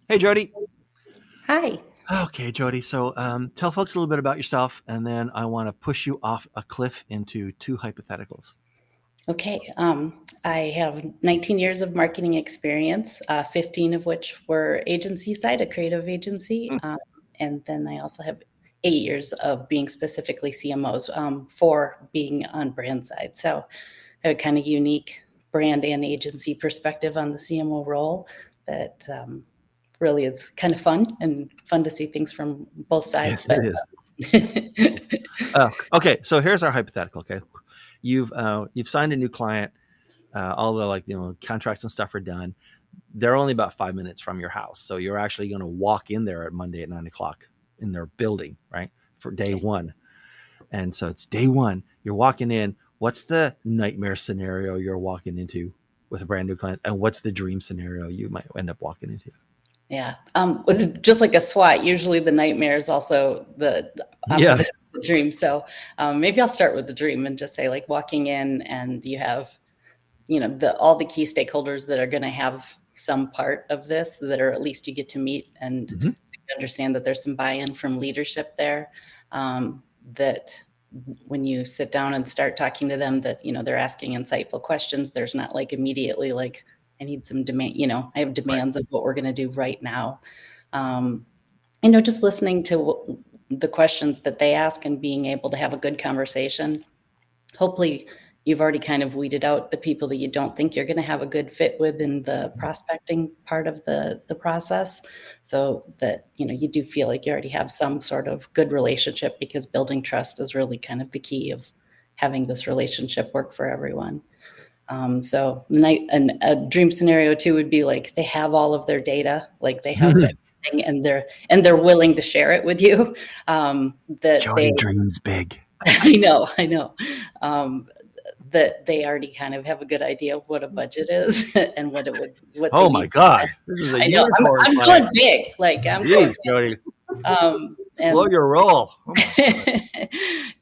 Hey, Jodi. Hi. Okay, Jodi. So tell folks a little bit about yourself, and then I want to push you off a cliff into two hypotheticals. Okay. I have 19 years of marketing experience, 15 of which were agency side, a creative agency. Hmm. And then I also have 8 years of being specifically CMOs for being on brand side. So a kind of unique brand and agency perspective on the CMO role that really is kind of fun and fun to see things from both sides. Yes, it But is. Okay, so here's our hypothetical. Okay, you've signed a new client. All the contracts and stuff are done. They're only about 5 minutes from your house, so you're actually going to walk in there at Monday at 9 o'clock in their building, right, for day okay. one. And so it's day one. You're walking in. What's the nightmare scenario you're walking into with a brand new client? And what's the dream scenario you might end up walking into? Yeah. Just like a SWAT, usually the nightmare is also the Yeah. opposite of the dream. So maybe I'll start with the dream and just say, like, walking in and you have, all the key stakeholders that are going to have some part of this, that are at least you get to meet and Hmm. you understand that there's some buy-in from leadership there. That when you sit down and start talking to them, that they're asking insightful questions. There's not like immediately like, I need some demand, I have Right. demands of what we're going to do right now. um, just listening to the questions that they ask and being able to have a good conversation. Hopefully you've already kind of weeded out the people that you don't think you're going to have a good fit with in the prospecting part of the process, so that you do feel like you already have some sort of good relationship, because building trust is really kind of the key of having this relationship work for everyone. So a dream scenario too would be like they have all of their data, like they have everything, and they're willing to share it with you. That they, Jodi dreams big. I know, um, that they already kind of have a good idea of what a budget is and what they Oh my need. God. This is a I know unicorn I'm client. going big, like I'm going Jeez, Jodi. big. Slow And your roll. Oh my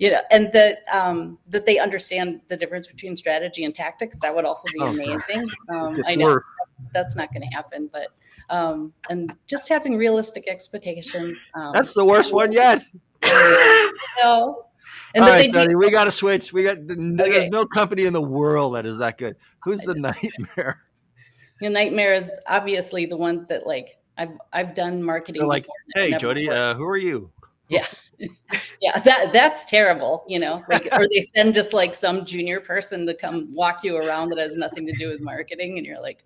God. and that they understand the difference between strategy and tactics. That would also be Oh God. amazing. It gets I know worse. that's not going to happen, but and just having realistic expectations. That's the worst one yet. I know, and All that right, they be Jodi, we got to switch. There's okay. no company in the world that is that good. Who's the nightmare? Nightmare is obviously the ones that, like, I've done They're marketing like, before and hey, never Jodi, worked. who are you? Yeah. Yeah, that's terrible, like, or they send just like some junior person to come walk you around that has nothing to do with marketing, and you're like,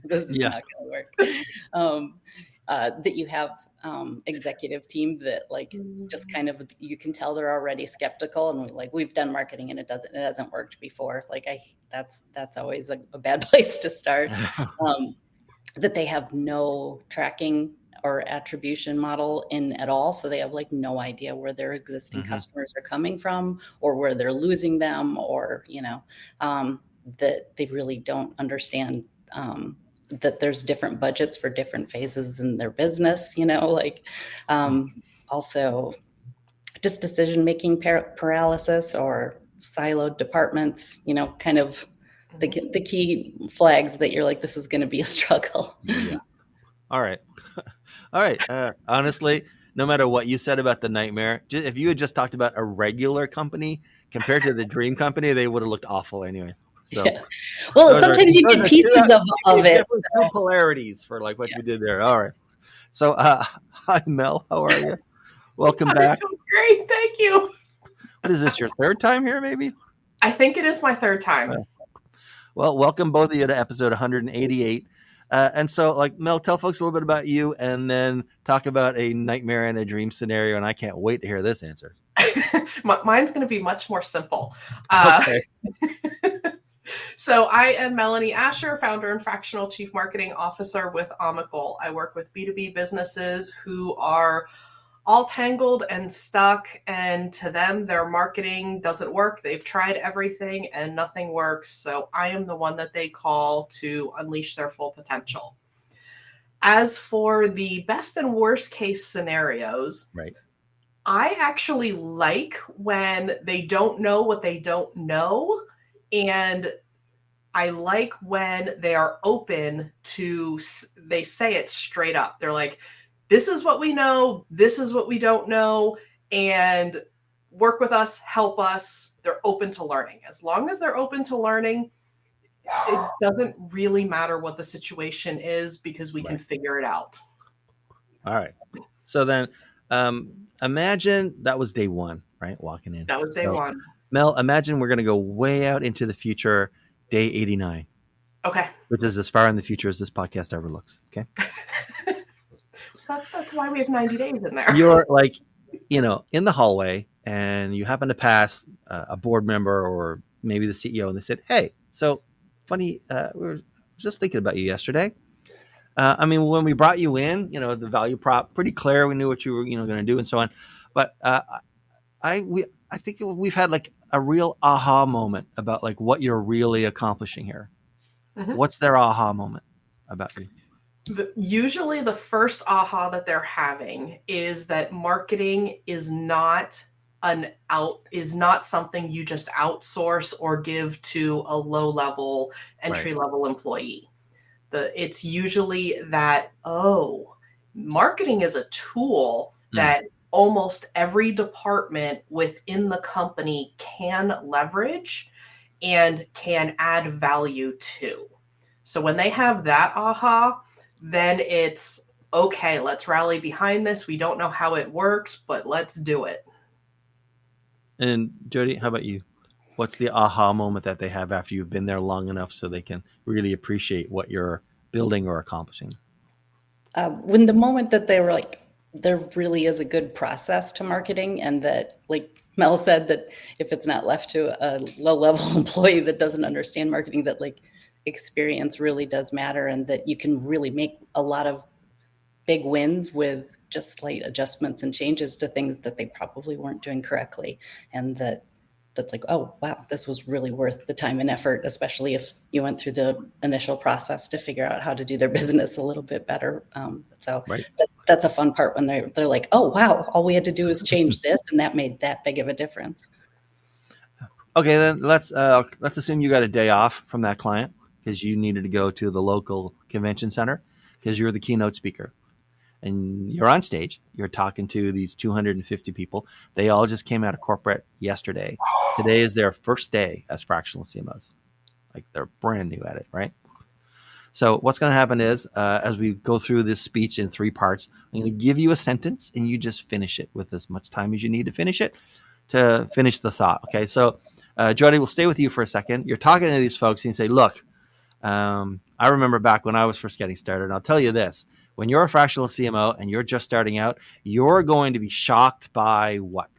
this is Yeah. not going to work. Um, that you have executive team that, like, just kind of, you can tell they're already skeptical, and like, we've done marketing and it hasn't worked before. Like, that's always a bad place to start. Um, that they have no tracking or attribution model in at all. So they have like no idea where their existing Hmm. customers are coming from, or where they're losing them, or, that they really don't understand that there's different budgets for different phases in their business, like, also just decision making paralysis or siloed departments, kind of the key flags that you're like, this is going to be a struggle. Yeah. All right. All right. Honestly, no matter what you said about the nightmare, if you had just talked about a regular company compared to the dream company, they would have looked awful anyway. So Yeah. Well, those are sometimes you those get are pieces two of it. different two polarities for like what Yeah. we did there. All right. So hi Mel, how are you? Welcome I'm back. doing great. Thank you. What is this? Your third time here, maybe? I think it is my third time. Well, welcome both of you to episode 188. And so, like, Mel, tell folks a little bit about you and then talk about a nightmare and a dream scenario. And I can't wait to hear this answer. Mine's going to be much more simple. Okay. So I am Melanie Asher, founder and fractional chief marketing officer with Omical. I work with B2B businesses who are all tangled and stuck, and to them, their marketing doesn't work. They've tried everything and nothing works. So I am the one that they call to unleash their full potential. As for the best and worst case scenarios, right, I actually like when they don't know what they don't know, and I like when they are open to, they say it straight up. They're like, this is what we know, this is what we don't know, and work with us, help us. They're open to learning. As long as they're open to learning, it doesn't really matter what the situation is because we can figure it out. All right. So then imagine that was day one, right? Walking in. That was day one. Mel, imagine we're going to go way out into the future, day 89. Okay. Which is as far in the future as this podcast ever looks. Okay. That's why we have 90 days in there. You're like, in the hallway and you happen to pass a board member or maybe the CEO, and they said, hey, so funny, we were just thinking about you yesterday. When we brought you in, the value prop, pretty clear. We knew what you were, going to do and so on. But I think we've had like a real aha moment about like what you're really accomplishing here. Mm-hmm. What's their aha moment about you? Usually the first aha that they're having is that marketing is not something you just outsource or give to a low-level, entry-level employee. It's usually that, marketing is a tool that almost every department within the company can leverage and can add value to. So when they have that aha, then it's, okay, let's rally behind this. We don't know how it works, but let's do it. And Jodi, how about you? What's the aha moment that they have after you've been there long enough so they can really appreciate what you're building or accomplishing? When the moment that they were like, there really is a good process to marketing, and that, like Mel said, that if it's not left to a low-level employee that doesn't understand marketing, that like experience really does matter, and that you can really make a lot of big wins with just slight adjustments and changes to things that they probably weren't doing correctly. And that's like, oh, wow, this was really worth the time and effort, especially if you went through the initial process to figure out how to do their business a little bit better. That's a fun part when they're like, oh, wow, all we had to do is change this, and that made that big of a difference. Okay, then let's assume you got a day off from that client because you needed to go to the local convention center because you're the keynote speaker. And you're on stage, you're talking to these 250 people. They all just came out of corporate yesterday. Today is their first day as fractional CMOs. Like they're brand new at it, right? So what's going to happen is, as we go through this speech in 3 parts, I'm going to give you a sentence and you just finish it with as much time as you need to finish it, to finish the thought. Okay, so Jodi, we'll stay with you for a second. You're talking to these folks and you say, look, I remember back when I was first getting started, and I'll tell you this. When you're a fractional CMO and you're just starting out, you're going to be shocked by what?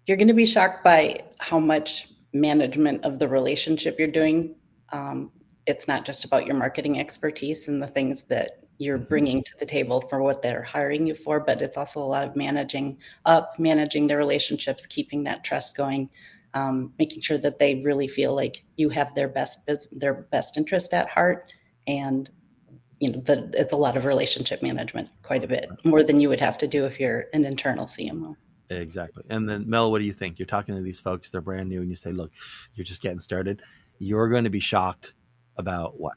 You're going to be shocked by how much management of the relationship you're doing. It's not just about your marketing expertise and the things that you're bringing to the table for what they're hiring you for, but it's also a lot of managing their relationships, keeping that trust going, making sure that they really feel like you have their best interest at heart. And it's a lot of relationship management, quite a bit more than you would have to do if you're an internal CMO. Exactly. And then Mel, what do you think? You're talking to these folks, they're brand new, and you say, look, you're just getting started. You're going to be shocked about what?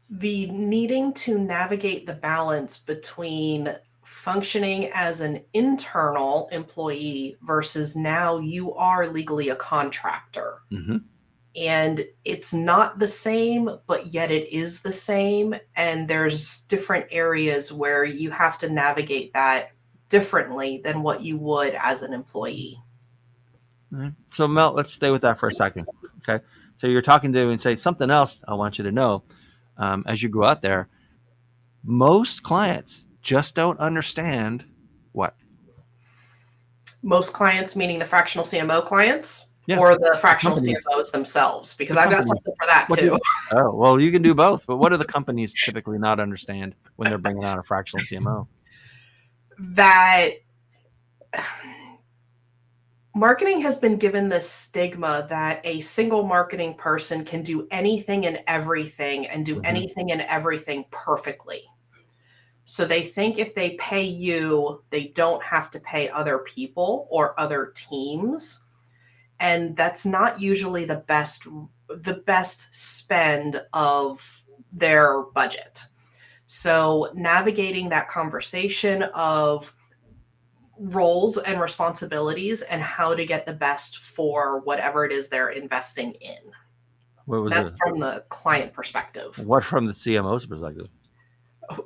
The needing to navigate the balance between functioning as an internal employee versus now you are legally a contractor. Mm-hmm. And it's not the same, but yet it is the same. And there's different areas where you have to navigate that differently than what you would as an employee. Mm-hmm. So Mel, let's stay with that for a second. Okay. So you're talking to and say something else I want you to know as you go out there. Most clients just don't understand what? Most clients, meaning the fractional CMO clients? Yeah. Or the fractional CMOs themselves, because I've got something for that too. Oh, well, you can do both. But what do the companies typically not understand when they're bringing on a fractional CMO? That marketing has been given this stigma that a single marketing person can do anything and everything and do anything and everything perfectly. So they think if they pay you, they don't have to pay other people or other teams. And that's not usually the best spend of their budget. So navigating that conversation of roles and responsibilities and how to get the best for whatever it is they're investing in. That's from the client perspective. What from the CMO's perspective?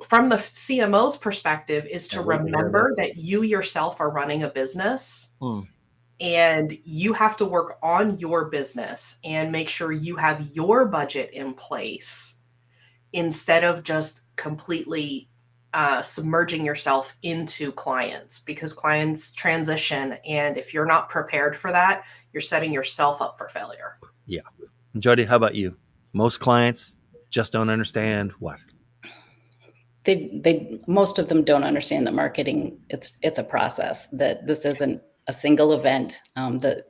From the CMO's perspective is to remember that you yourself are running a business and you have to work on your business and make sure you have your budget in place instead of just completely submerging yourself into clients, because clients transition. And if you're not prepared for that, you're setting yourself up for failure. Yeah. Jodi, how about you? Most clients just don't understand what? They most of them don't understand that marketing, it's a process, that this isn't a single event. The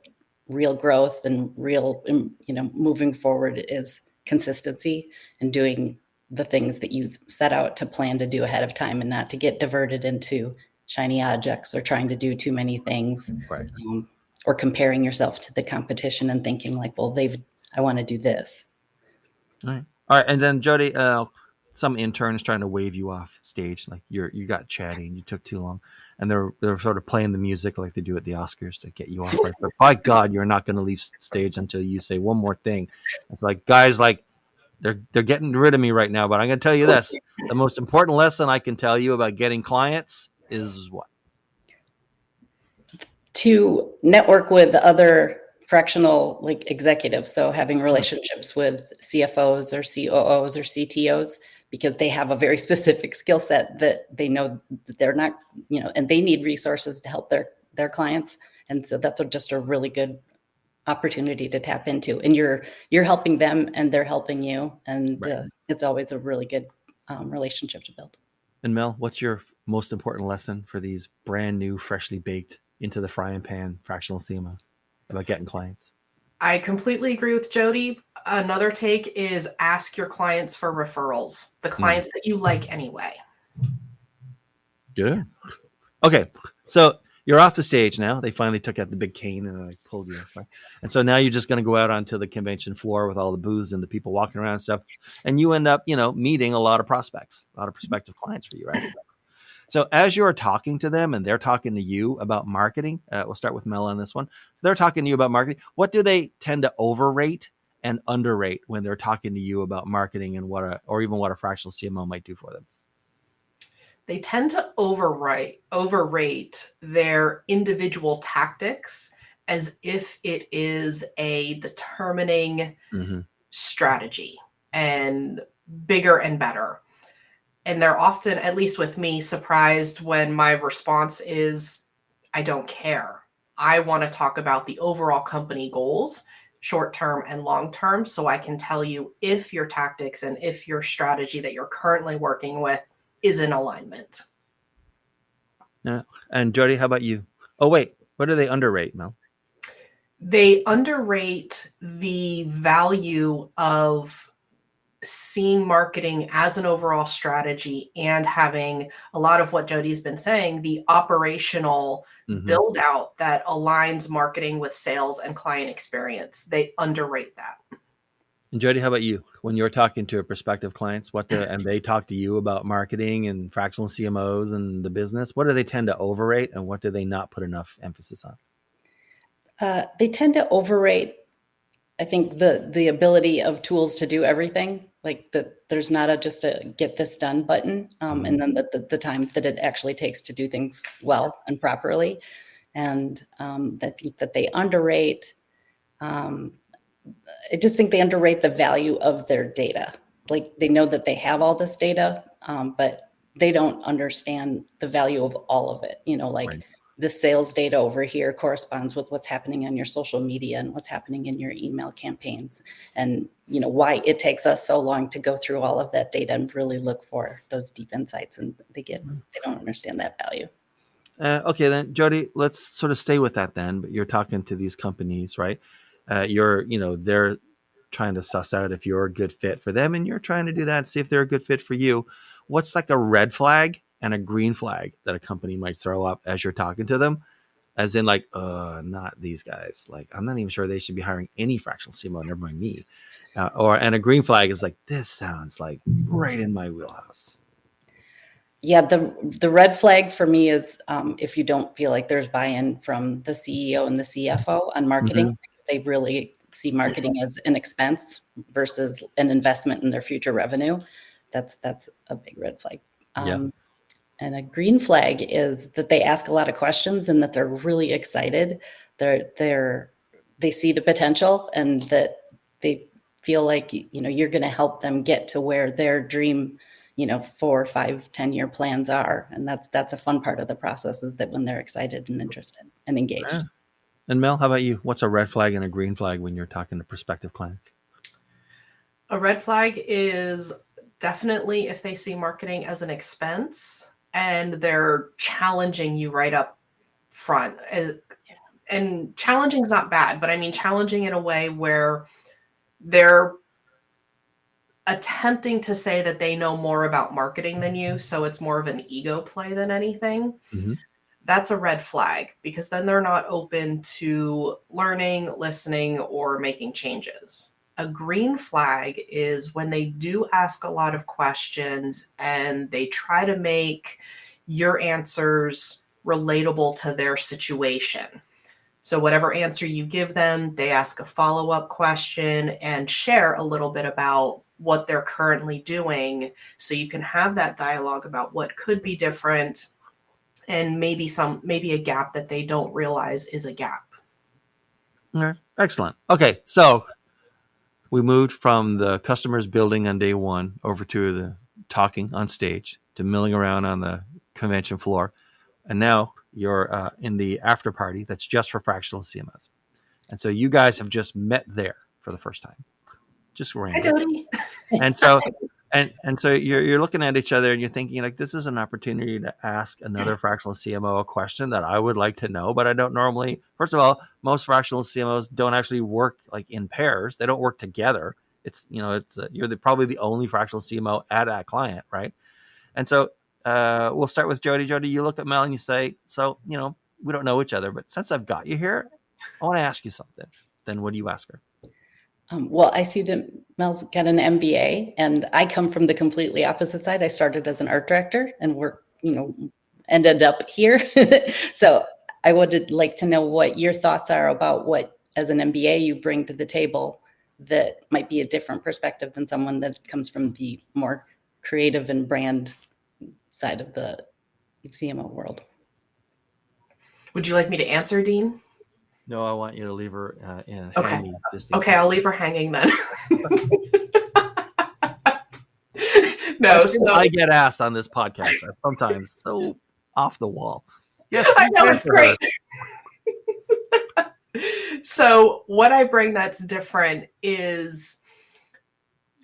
real growth and real, moving forward is consistency and doing the things that you've set out to plan to do ahead of time, and not to get diverted into shiny objects or trying to do too many things, right? Or comparing yourself to the competition and thinking like, well, I want to do this. All right. And then Jodi, some interns trying to wave you off stage, like you got chatting, you took too long, and they're sort of playing the music like they do at the Oscars to get you off. Right? But by God, you're not going to leave stage until you say one more thing. It's like, guys, like they're getting rid of me right now, but I'm going to tell you this: the most important lesson I can tell you about getting clients is what? To network with other fractional executives. So having relationships with CFOs or COOs or CTOs, because they have a very specific skill set that they know that they're not, and they need resources to help their clients. And so that's just a really good opportunity to tap into. And you're helping them and they're helping you. And it's always a really good relationship to build. And Mel, what's your most important lesson for these brand new, freshly baked into the frying pan fractional CMOs about getting clients? I completely agree with Jodi. Another take is ask your clients for referrals, the clients that you like anyway. Good. Okay, so you're off the stage now. They finally took out the big cane and pulled you. And so now you're just going to go out onto the convention floor with all the booths and the people walking around and stuff. And you end up, meeting a lot of prospects, a lot of prospective clients for you, right? So as you're talking to them and they're talking to you about marketing, we'll start with Mel on this one. So they're talking to you about marketing. What do they tend to overrate and underrate when they're talking to you about marketing and what a fractional CMO might do for them? They tend to overrate their individual tactics as if it is a determining strategy and bigger and better. And they're often, at least with me, surprised when my response is, I don't care. I want to talk about the overall company goals, short-term and long-term, so I can tell you if your tactics and if your strategy that you're currently working with is in alignment. Yeah. And Jodi, how about you? Oh, wait, what do they underrate, Mel? They underrate the value of seeing marketing as an overall strategy and having a lot of what Jodi's been saying, the operational build out that aligns marketing with sales and client experience. They underrate that. And Jodi, how about you? When you're talking to prospective clients, and they talk to you about marketing and fractional CMOs and the business, what do they tend to overrate and what do they not put enough emphasis on? They tend to overrate, I think, the ability of tools to do everything. Like there's not just a get this done button, and then the time that it actually takes to do things well and properly. And I think that they underrate. I just think they underrate the value of their data. Like they know that they have all this data, but they don't understand the value of all of it. Right. The sales data over here corresponds with what's happening on your social media and what's happening in your email campaigns, and why it takes us so long to go through all of that data and really look for those deep insights, and they don't understand that value. Okay, then Jodi, let's sort of stay with that then. But you're talking to these companies, right? They're trying to suss out if you're a good fit for them, and you're trying to do that, see if they're a good fit for you. What's like a red flag and a green flag that a company might throw up as you're talking to them as in like, not these guys. Like, I'm not even sure they should be hiring any fractional CMO, never mind me. And a green flag is like, this sounds like right in my wheelhouse. Yeah, the red flag for me is if you don't feel like there's buy-in from the CEO and the CFO on marketing. They really see marketing as an expense versus an investment in their future revenue. That's a big red flag. Yeah. And a green flag is that they ask a lot of questions and that they're really excited. They see the potential and that they feel like, you're going to help them get to where their dream, 4, 5, 10-year plans are. And that's a fun part of the process, is that when they're excited and interested and engaged. Yeah. And Mel, how about you? What's a red flag and a green flag when you're talking to prospective clients? A red flag is definitely if they see marketing as an expense and they're challenging you right up front. And challenging is not bad, but I mean challenging in a way where they're attempting to say that they know more about marketing than you, so it's more of an ego play than anything. That's a red flag, because then they're not open to learning, listening, or making changes. A green flag is when they do ask a lot of questions and they try to make your answers relatable to their situation. So whatever answer you give them, they ask a follow-up question and share a little bit about what they're currently doing, so you can have that dialogue about what could be different and maybe a gap that they don't realize is a gap. All right. Excellent. Okay, so we moved from the customers building on day one over to the talking on stage to milling around on the convention floor, and now you're in the after party that's just for fractional CMOs. And so you guys have just met there for the first time. Just Hi, Jodi. And so and so you're looking at each other and you're thinking, like, this is an opportunity to ask another fractional CMO a question that I would like to know, but I don't normally. First of all, most fractional CMOs don't actually work like in pairs. They don't work together. You're probably the only fractional CMO at that client, right? And so we'll start with Jodi. Jodi, you look at Mel and you say, so, we don't know each other, but since I've got you here, I want to ask you something. Then what do you ask her? Well, I see that Mel's got an MBA, and I come from the completely opposite side. I started as an art director and ended up here. So I would like to know what your thoughts are about what, as an MBA, you bring to the table that might be a different perspective than someone that comes from the more creative and brand side of the CMO world. Would you like me to answer, Dean? No, I want you to leave her hanging. Okay, I'll leave her hanging then. No, so I get asked on this podcast sometimes so off the wall. Yes, I know, it's great. So what I bring that's different is,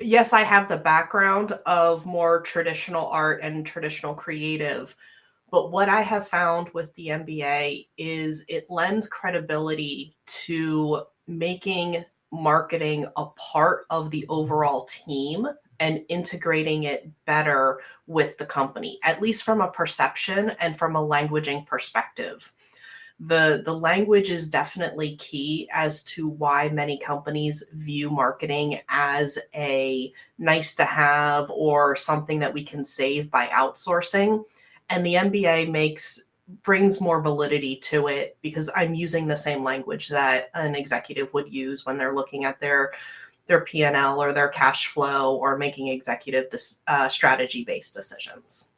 yes, I have the background of more traditional art and traditional creative, but what I have found with the MBA is it lends credibility to making marketing a part of the overall team and integrating it better with the company, at least from a perception and from a languaging perspective. The language is definitely key as to why many companies view marketing as a nice to have or something that we can save by outsourcing. And the MBA brings more validity to it, because I'm using the same language that an executive would use when they're looking at their P&L or their cash flow or making executive strategy-based decisions.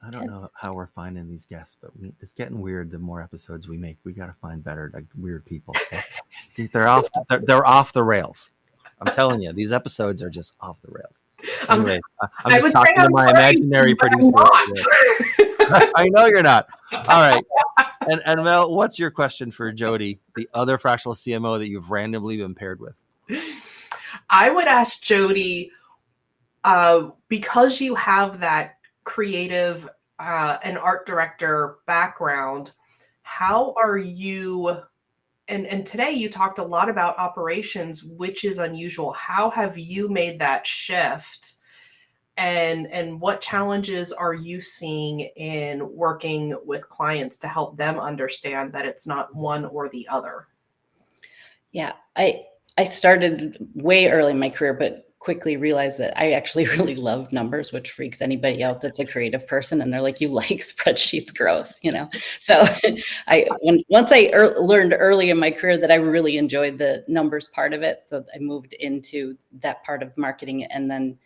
I don't know how we're finding these guests, but it's getting weird. The more episodes we make, we got to find better, like, weird people. Okay? They're off the rails. I'm telling you, these episodes are just off the rails. Anyway, I'm just talking to my imaginary producer. I know you're not. All right. And Mel, what's your question for Jodi, the other fractional CMO that you've randomly been paired with? I would ask Jodi, because you have that creative and art director background, how are you, and today you talked a lot about operations, which is unusual. How have you made that shift? and what challenges are you seeing in working with clients to help them understand that it's not one or the other? Yeah, I started way early in my career, but quickly realized that I actually really love numbers, which freaks anybody out that's a creative person. And they're like, "You like spreadsheets, gross," you know? So once I learned early in my career that I really enjoyed the numbers part of it, so I moved into that part of marketing. And then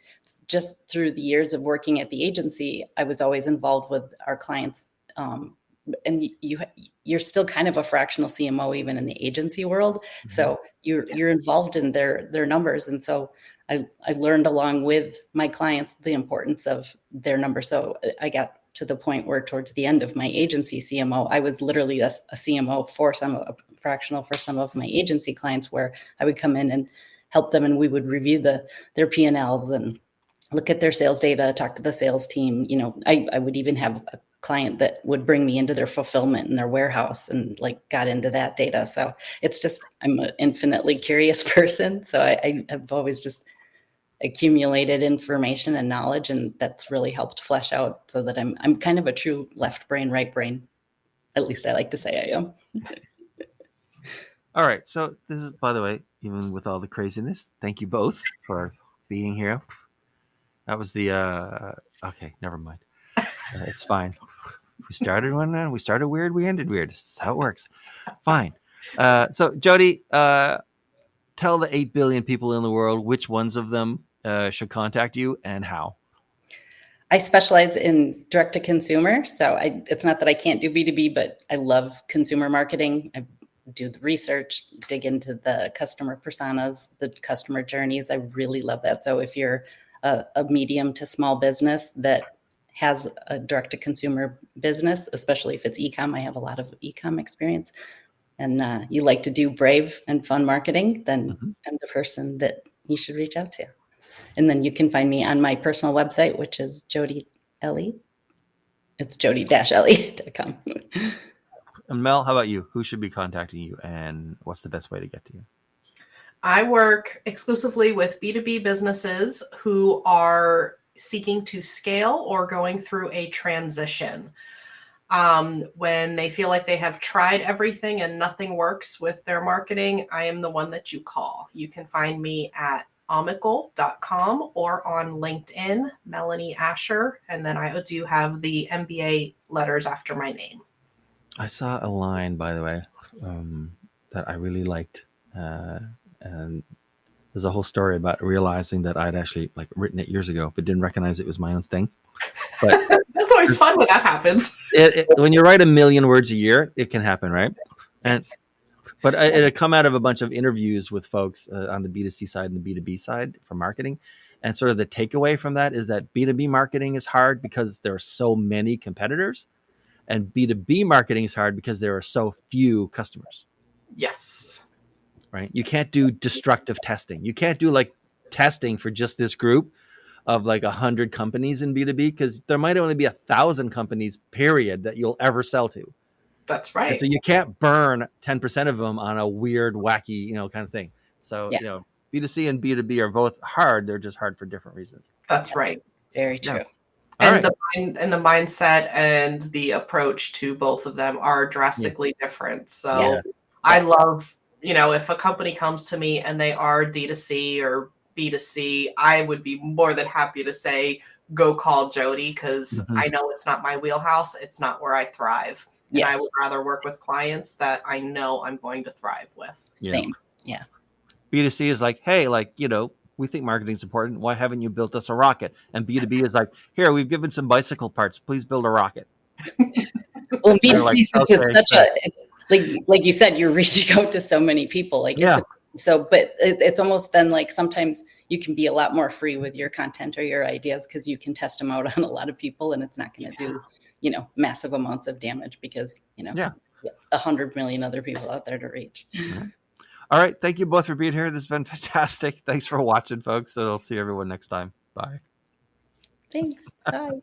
just through the years of working at the agency, I was always involved with our clients. And you're still kind of a fractional CMO even in the agency world. Mm-hmm. So you're involved in their numbers. And so I learned along with my clients the importance of their numbers. So I got to the point where towards the end of my agency CMO, I was literally a CMO for a fractional for some of my agency clients, where I would come in and help them, and we would review their P&Ls and look at their sales data, talk to the sales team. You know, I would even have a client that would bring me into their fulfillment and their warehouse and like got into that data. So it's just, I'm an infinitely curious person. So I've always just accumulated information and knowledge, and that's really helped flesh out so that I'm kind of a true left brain, right brain. At least I like to say I am. All right. So this is, by the way, even with all the craziness, thank you both for being here. That was the, okay, never mind. It's fine. We started weird, we ended weird. This is how it works. Fine. So Jodi, tell the 8 billion people in the world which ones of them should contact you and how. I specialize in direct to consumer. So it's not that I can't do B2B, but I love consumer marketing. I do the research, dig into the customer personas, the customer journeys. I really love that. So if you're a medium to small business that has a direct to consumer business, especially if it's e-com, I have a lot of e-com experience, and you like to do brave and fun marketing, then I'm the person that you should reach out to. And then you can find me on my personal website, which is Jodi Elle. It's jodi-elle.com. And Mel, how about you? Who should be contacting you, and what's the best way to get to you? I work exclusively with B2B businesses who are seeking to scale or going through a transition. When they feel like they have tried everything and nothing works with their marketing, I am the one that you call. You can find me at omical.com or on LinkedIn, Melanie Asher. And then I do have the MBA letters after my name. I saw a line, by the way, that I really liked. And there's a whole story about realizing that I'd actually like written it years ago, but didn't recognize it was my own thing. But that's always fun when that happens. When you write 1 million words a year, it can happen, right? And but it had come out of a bunch of interviews with folks on the B2C side and the B2B side for marketing. And sort of the takeaway from that is that B2B marketing is hard because there are so many competitors, and B2B marketing is hard because there are so few customers. Yes. Right? You can't do destructive testing. You can't do like testing for just this group of like 100 companies in B2B, because there might only be 1,000 companies, period, that you'll ever sell to. That's right. And so you can't burn 10% of them on a weird, wacky, kind of thing. So, B2C and B2B are both hard. They're just hard for different reasons. That's right. Very true. Yeah. And the mindset and the approach to both of them are drastically different. So I love, if a company comes to me and they are D2C or B2C, I would be more than happy to say, go call Jodi, because I know it's not my wheelhouse. It's not where I thrive. And I would rather work with clients that I know I'm going to thrive with. Same. Yeah. B2C is like, hey, we think marketing is important. Why haven't you built us a rocket? And B2B is like, here, we've given some bicycle parts. Please build a rocket. Well, B2C, since it's such like you said, you're reaching out to so many people. But it's almost then like sometimes you can be a lot more free with your content or your ideas because you can test them out on a lot of people, and it's not going to do, massive amounts of damage because, 100 million other people out there to reach. Mm-hmm. All right. Thank you both for being here. This has been fantastic. Thanks for watching, folks. So I'll see everyone next time. Bye. Thanks. Bye.